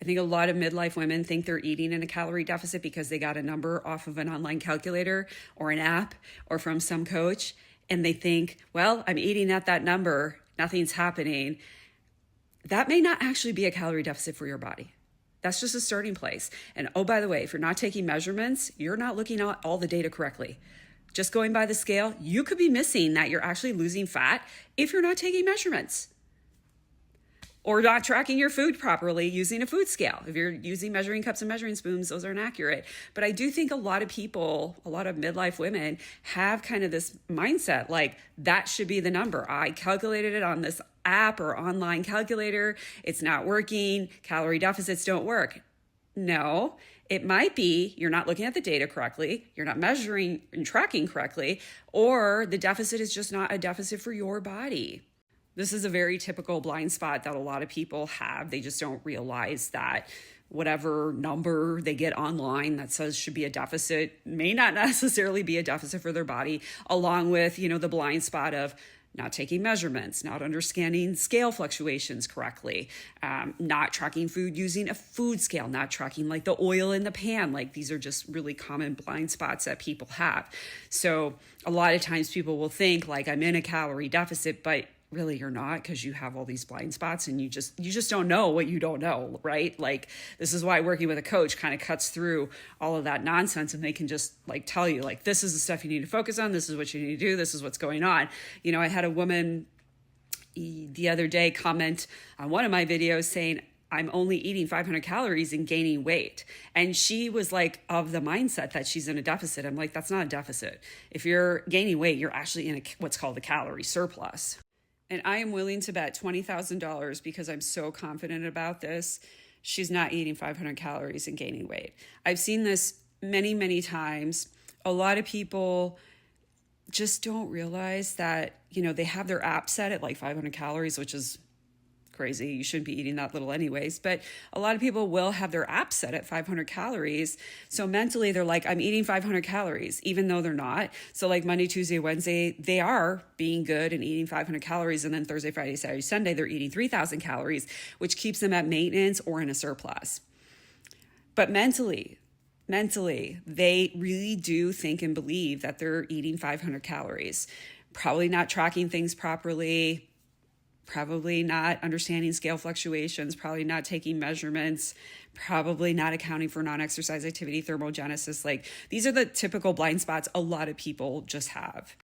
think a lot of midlife women think they're eating in a calorie deficit because they got a number off of an online calculator or an app or from some coach. And they think, well, I'm eating at that number, nothing's happening. That may not actually be a calorie deficit for your body. That's just a starting place. And oh, by the way, if you're not taking measurements, you're not looking at all the data correctly. Just going by the scale, you could be missing that you're actually losing fat if you're not taking measurements or not tracking your food properly using a food scale. If you're using measuring cups and measuring spoons, those aren't accurate. But I do think a lot of people, a lot of midlife women have kind of this mindset, like that should be the number. I calculated it on this app or online calculator. It's not working. Calorie deficits don't work. No, it might be you're not looking at the data correctly, you're not measuring and tracking correctly, or the deficit is just not a deficit for your body. This is a very typical blind spot that a lot of people have. They just don't realize that whatever number they get online that says should be a deficit may not necessarily be a deficit for their body, along with, the blind spot of not taking measurements, not understanding scale fluctuations correctly, not tracking food using a food scale, not tracking like the oil in the pan. Like these are just really common blind spots that people have. So a lot of times people will think like I'm in a calorie deficit, but really you're not, because you have all these blind spots and you just don't know what you don't know, right? Like this is why working with a coach kind of cuts through all of that nonsense, and they can just like tell you like, this is the stuff you need to focus on. This is what you need to do. This is what's going on. I had a woman the other day comment on one of my videos saying, I'm only eating 500 calories and gaining weight. And she was like of the mindset that she's in a deficit. I'm like, that's not a deficit. If you're gaining weight, you're actually in what's called a calorie surplus. And I am willing to bet $20,000 because I'm so confident about this. She's not eating 500 calories and gaining weight. I've seen this many, many times. A lot of people just don't realize that, they have their app set at like 500 calories, which is crazy. You shouldn't be eating that little anyways. But a lot of people will have their app set at 500 calories. So mentally they're like, I'm eating 500 calories, even though they're not. So like Monday, Tuesday, Wednesday, they are being good and eating 500 calories. And then Thursday, Friday, Saturday, Sunday, they're eating 3,000 calories, which keeps them at maintenance or in a surplus. But mentally, they really do think and believe that they're eating 500 calories, probably not tracking things properly, probably not understanding scale fluctuations, probably not taking measurements, probably not accounting for non-exercise activity thermogenesis. Like these are the typical blind spots a lot of people just have.